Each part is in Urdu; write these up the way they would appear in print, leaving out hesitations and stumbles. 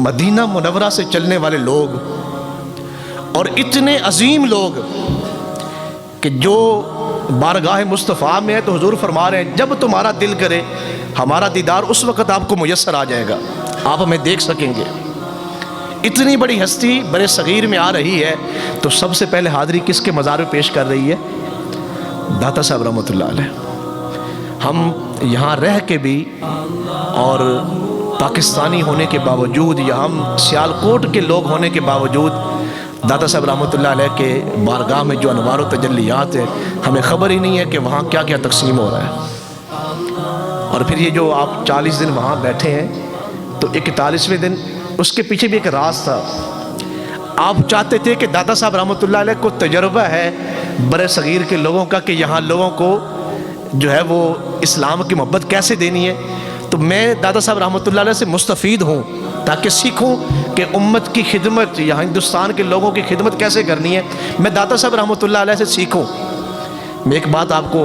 مدینہ منورہ سے چلنے والے لوگ اور اتنے عظیم لوگ کہ جو بارگاہ مصطفیٰ میں ہے تو حضور فرما رہے ہیں جب تمہارا دل کرے ہمارا دیدار اس وقت آپ کو میسر آ جائے گا، آپ ہمیں دیکھ سکیں گے۔ اتنی بڑی ہستی برے صغیر میں آ رہی ہے تو سب سے پہلے حاضری کس کے مزار میں پیش کر رہی ہے؟ داتا صاحب رحمۃ اللہ علیہ۔ ہم یہاں رہ کے بھی اور پاکستانی ہونے کے باوجود یا ہم سیالکوٹ کے لوگ ہونے کے باوجود داتا صاحب رحمۃ اللہ علیہ کے بارگاہ میں جو انوار و تجلیات ہیں ہمیں خبر ہی نہیں ہے کہ وہاں کیا کیا تقسیم ہو رہا ہے۔ اور پھر یہ جو آپ 40 دن وہاں بیٹھے ہیں تو 41ویں دن اس کے پیچھے بھی ایک راز تھا۔ آپ چاہتے تھے کہ داتا صاحب رحمۃ اللہ علیہ کو تجربہ ہے برے صغیر کے لوگوں کا کہ یہاں لوگوں کو جو ہے وہ اسلام کی محبت کیسے دینی ہے، تو میں داتا صاحب رحمۃ اللہ علیہ سے مستفید ہوں تاکہ سیکھوں کہ امت کی خدمت یا ہندوستان کے لوگوں کی خدمت کیسے کرنی ہے، میں داتا صاحب رحمۃ اللہ علیہ سے سیکھوں۔ میں ایک بات آپ کو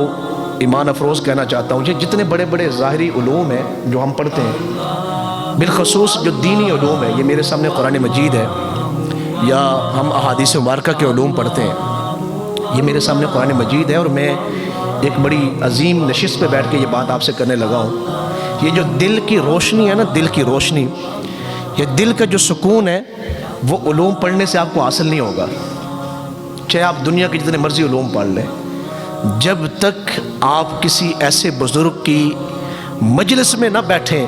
ایمان افروز کہنا چاہتا ہوں، جتنے بڑے بڑے ظاہری علوم ہیں جو ہم پڑھتے ہیں، بالخصوص جو دینی علوم ہے، یہ میرے سامنے قرآن مجید ہے یا ہم احادیث مبارکہ کے علوم پڑھتے ہیں، یہ میرے سامنے قرآن مجید ہے اور میں ایک بڑی عظیم نشست پہ بیٹھ کے یہ بات آپ سے کرنے لگا ہوں۔ یہ جو دل کی روشنی ہے نا، دل کی روشنی، یہ دل کا جو سکون ہے وہ علوم پڑھنے سے آپ کو حاصل نہیں ہوگا، چاہے آپ دنیا کے جتنے مرضی علوم پڑھ لیں، جب تک آپ کسی ایسے بزرگ کی مجلس میں نہ بیٹھیں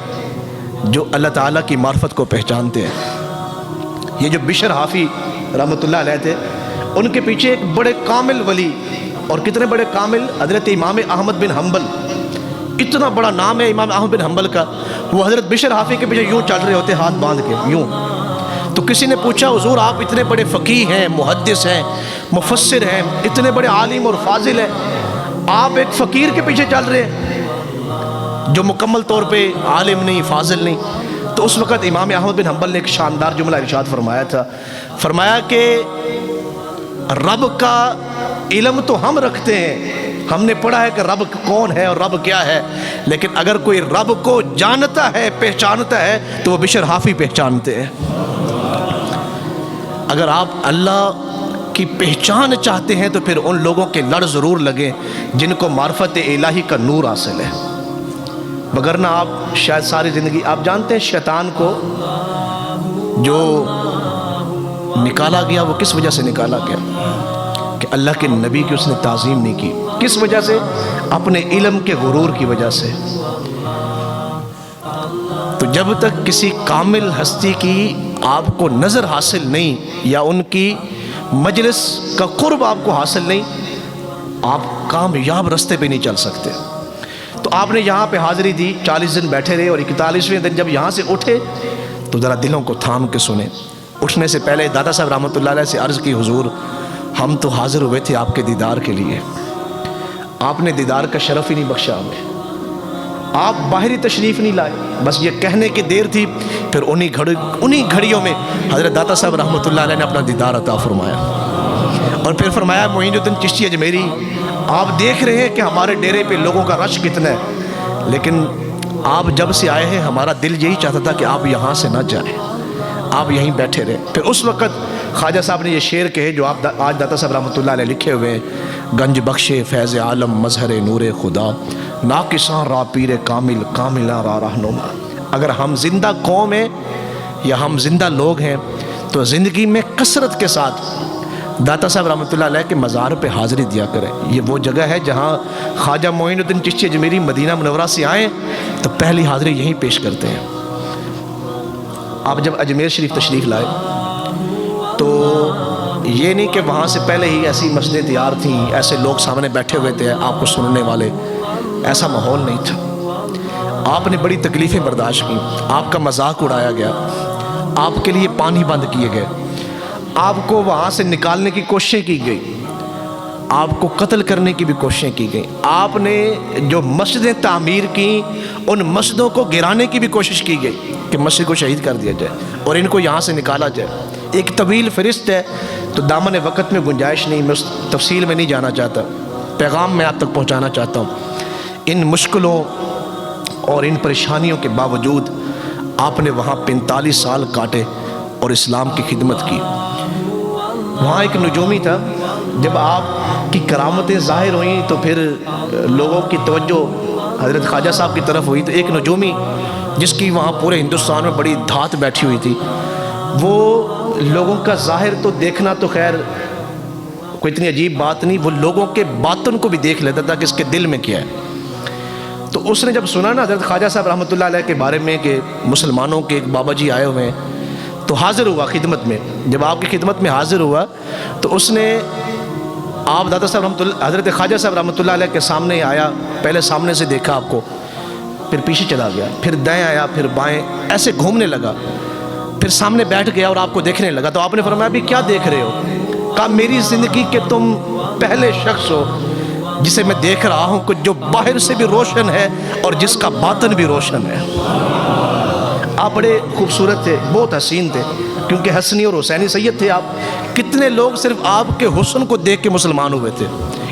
جو اللہ تعالیٰ کی معرفت کو پہچانتے ہیں۔ یہ جو بشر حافی رحمۃ اللہ علیہ تھے، ان کے پیچھے ایک بڑے کامل ولی، اور کتنے بڑے کامل، حضرت امام احمد بن حنبل، اتنا بڑا نام ہے امام احمد بن حنبل کا، وہ حضرت بشر حافی کے پیچھے یوں چل رہے ہوتے ہاتھ باندھ کے یوں۔ تو کسی نے پوچھا حضور آپ اتنے بڑے فقیہ ہیں، محدث ہیں، مفسر ہیں، اتنے بڑے عالم اور فاضل ہیں، آپ ایک فقیر کے پیچھے چل رہے ہیں جو مکمل طور پہ عالم نہیں، فاضل نہیں۔ تو اس وقت امام احمد بن حنبل نے ایک شاندار جملہ ارشاد فرمایا تھا، فرمایا کہ رب کا علم تو ہم رکھتے ہیں، ہم نے پڑھا ہے کہ رب کون ہے اور رب کیا ہے، لیکن اگر کوئی رب کو جانتا ہے، پہچانتا ہے تو وہ بشر حافی پہچانتے ہیں۔ اگر آپ اللہ کی پہچان چاہتے ہیں تو پھر ان لوگوں کے لڑ ضرور لگیں جن کو معرفت الہی کا نور حاصل ہے، وگرنہ آپ شاید ساری زندگی، آپ جانتے ہیں شیطان کو جو نکالا گیا وہ کس وجہ سے نکالا گیا؟ کہ اللہ کے نبی کی اس نے تعظیم نہیں کی۔ کس وجہ سے؟ اپنے علم کے غرور کی وجہ سے۔ تو جب تک کسی کامل ہستی کی آپ کو نظر حاصل نہیں یا ان کی مجلس کا قرب آپ کو حاصل نہیں، آپ کامیاب رستے پہ نہیں چل سکتے۔ تو آپ نے یہاں پہ حاضری دی، 40 دن بیٹھے رہے، اور 41ویں دن جب یہاں سے اٹھے تو ذرا دلوں کو تھام کے سنیں۔ اٹھنے سے پہلے دادا صاحب رحمۃ اللہ علیہ سے عرض کی، حضور ہم تو حاضر ہوئے تھے آپ کے دیدار کے لیے، آپ نے دیدار کا شرف ہی نہیں بخشا ہمیں، آپ باہری تشریف نہیں لائے، بس یہ کہنے کی دیر تھی، پھر انہی گھڑیوں میں حضرت داتا صاحب رحمۃ اللہ علیہ نے اپنا دیدار عطا فرمایا، اور پھر فرمایا معین الدین چشتی اجمیری، آپ دیکھ رہے ہیں کہ ہمارے ڈیرے پہ لوگوں کا رش کتنا ہے، لیکن آپ جب سے آئے ہیں ہمارا دل یہی چاہتا تھا کہ آپ یہاں سے نہ جائیں، آپ یہیں بیٹھے رہے۔ پھر اس وقت خواجہ صاحب نے یہ شعر کہے جو آپ آج داتا صاحب رحمۃ اللہ علیہ لکھے ہوئے ہیں، گنج بخش فیض عالم مظہر نور خدا، ناقصاں را پیر کامل کاملاں را رہنما۔ اگر ہم زندہ قوم ہیں یا ہم زندہ لوگ ہیں تو زندگی میں کثرت کے ساتھ داتا صاحب رحمۃ اللہ علیہ کے مزار پہ حاضری دیا کریں۔ یہ وہ جگہ ہے جہاں خواجہ معین الدین چشتی اجمیری مدینہ منورہ سے آئیں تو پہلی حاضری یہیں پیش کرتے ہیں۔ آپ جب اجمیر شریف تشریف لائے تو یہ نہیں کہ وہاں سے پہلے ہی ایسی مسجدیں تیار تھیں، ایسے لوگ سامنے بیٹھے ہوئے تھے آپ کو سننے والے، ایسا ماحول نہیں تھا۔ آپ نے بڑی تکلیفیں برداشت کی، آپ کا مذاق اڑایا گیا، آپ کے لیے پانی بند کیے گئے، آپ کو وہاں سے نکالنے کی کوششیں کی گئی، آپ کو قتل کرنے کی بھی کوششیں کی گئیں، آپ نے جو مسجدیں تعمیر کی ان مسجدوں کو گرانے کی بھی کوشش کی گئی کہ مسجد کو شہید کر دیا جائے اور ان کو یہاں سے نکالا جائے۔ ایک طویل فہرست ہے تو دامن وقت میں گنجائش نہیں، میں اس تفصیل میں نہیں جانا چاہتا، پیغام میں آپ تک پہنچانا چاہتا ہوں۔ ان مشکلوں اور ان پریشانیوں کے باوجود آپ نے وہاں 45 سال کاٹے اور اسلام کی خدمت کی۔ وہاں ایک نجومی تھا، جب آپ کی کرامتیں ظاہر ہوئیں تو پھر لوگوں کی توجہ حضرت خواجہ صاحب کی طرف ہوئی، تو ایک نجومی جس کی وہاں پورے ہندوستان میں بڑی دھات بیٹھی ہوئی تھی، وہ لوگوں کا ظاہر تو دیکھنا تو خیر کوئی اتنی عجیب بات نہیں، وہ لوگوں کے باطن کو بھی دیکھ لیتا تھا کہ اس کے دل میں کیا ہے۔ تو اس نے جب سنا نا حضرت خواجہ صاحب رحمۃ اللہ علیہ کے بارے میں کہ مسلمانوں کے ایک بابا جی آئے ہوئے ہیں، تو حاضر ہوا خدمت میں۔ جب آپ کی خدمت میں حاضر ہوا تو اس نے آپ دادا صاحب رحمۃ اللہ حضرت خواجہ صاحب رحمۃ اللہ علیہ کے سامنے آیا، پہلے سامنے سے دیکھا آپ کو، پھر پیچھے چلا گیا، پھر دائیں آیا، پھر بائیں، ایسے گھومنے لگا، پھر سامنے بیٹھ گیا اور آپ کو دیکھنے لگا۔ تو آپ نے فرمایا ابھی کیا دیکھ رہے ہو؟ کہا میری زندگی کے تم پہلے شخص ہو جسے میں دیکھ رہا ہوں کہ جو باہر سے بھی روشن ہے اور جس کا باطن بھی روشن ہے۔ آپ بڑے خوبصورت تھے، بہت حسین تھے، کیونکہ حسنی اور حسینی سید تھے آپ۔ کتنے لوگ صرف آپ کے حسن کو دیکھ کے مسلمان ہوئے تھے،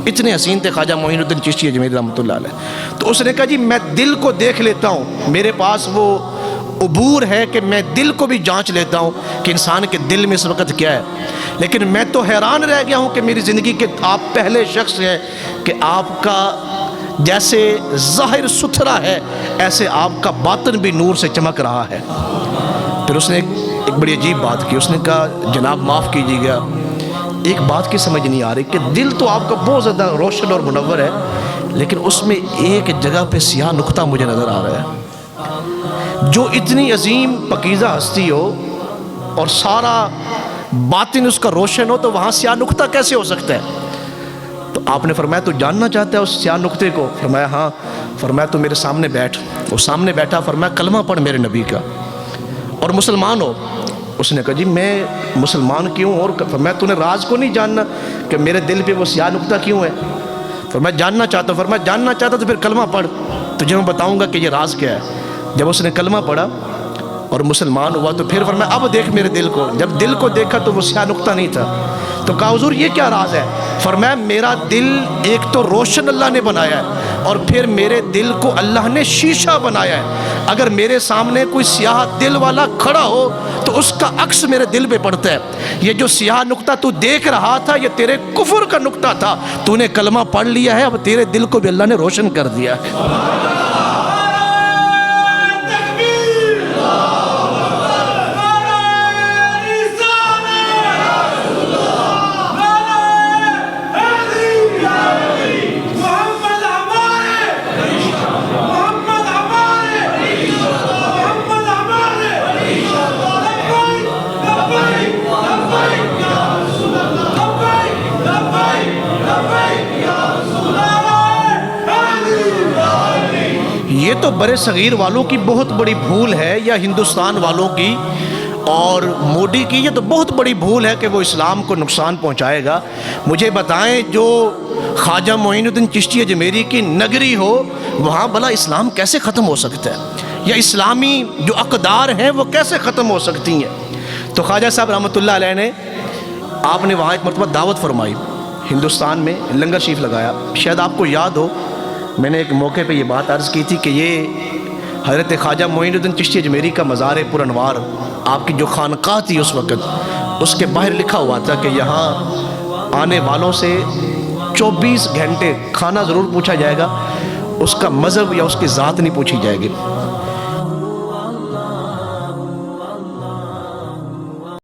اتنے حسین تھے خواجہ معین الدین چشتی اجمیری رحمۃ اللہ علیہ۔ تو اس نے کہا جی میں دل کو دیکھ لیتا ہوں، میرے پاس وہ عبور ہے کہ میں دل کو بھی جانچ لیتا ہوں کہ انسان کے دل میں اس وقت کیا ہے۔ لیکن میں تو حیران رہ گیا ہوں کہ میری زندگی کے آپ پہلے شخص ہیں کہ آپ کا جیسے ظاہر ستھرا ہے ایسے آپ کا باطن بھی نور سے چمک رہا ہے۔ پھر اس نے ایک بڑی عجیب بات کی، اس نے کہا جناب معاف کیجیے گا، ایک بات کی سمجھ نہیں آ رہی کہ دل تو آپ کا بہت زیادہ روشن اور منور ہے، لیکن اس میں ایک جگہ پہ سیاہ نقطہ مجھے نظر آ رہا ہے۔ جو اتنی عظیم پاکیزہ ہستی ہو اور سارا باطن اس کا روشن ہو تو وہاں سیاہ نقطہ کیسے ہو سکتا ہے؟ تو آپ نے فرمایا تو جاننا چاہتا ہے اس سیاہ نقطے کو؟ فرمایا ہاں۔ فرمایا تو میرے سامنے بیٹھ۔ وہ سامنے بیٹھا، فرمایا کلمہ پڑھ میرے نبی کا اور مسلمان ہو۔ اس نے کہا جی میں مسلمان کیوں؟ اور فرمایا تو نے راز کو نہیں جاننا کہ میرے دل پہ وہ سیاہ نقطہ کیوں ہے؟ فرمایا جاننا چاہتا ہوں۔ فرمایا جاننا چاہتا تو پھر کلمہ پڑھ، تجھے میں بتاؤں گا کہ یہ راز کیا ہے۔ جب اس نے کلمہ پڑھا اور مسلمان ہوا تو پھر فرمایا اب دیکھ میرے دل کو۔ جب دل کو دیکھا تو وہ سیاہ نقطہ نہیں تھا۔ تو کہا حضور یہ کیا راز ہے؟ فرمایا میرا دل ایک تو روشن اللہ نے بنایا ہے اور پھر میرے دل کو اللہ نے شیشہ بنایا ہے۔ اگر میرے سامنے کوئی سیاہ دل والا کھڑا ہو تو اس کا عکس میرے دل پہ پڑتا ہے۔ یہ جو سیاہ نقطہ تو دیکھ رہا تھا یہ تیرے کفر کا نقطہ تھا، تو نے کلمہ پڑھ لیا ہے، اب تیرے دل کو بھی اللہ نے روشن کر دیا ہے۔ یہ تو برے صغیر والوں کی بہت بڑی بھول ہے، یا ہندوستان والوں کی اور مودی کی، یہ تو بہت بڑی بھول ہے کہ وہ اسلام کو نقصان پہنچائے گا۔ مجھے بتائیں جو خواجہ معین الدین چشتی اجمیری کی نگری ہو وہاں بھلا اسلام کیسے ختم ہو سکتا ہے، یا اسلامی جو اقدار ہیں وہ کیسے ختم ہو سکتی ہیں؟ تو خواجہ صاحب رحمۃ اللہ علیہ نے آپ نے وہاں ایک مرتبہ دعوت فرمائی، ہندوستان میں لنگر شریف لگایا۔ شاید آپ کو یاد ہو میں نے ایک موقع پہ یہ بات عرض کی تھی کہ یہ حضرت خواجہ معین الدین چشتی اجمیری کا مزار پر انوار، آپ کی جو خانقاہ تھی اس وقت، اس کے باہر لکھا ہوا تھا کہ یہاں آنے والوں سے 24 گھنٹے کھانا ضرور پوچھا جائے گا، اس کا مذہب یا اس کی ذات نہیں پوچھی جائے گی۔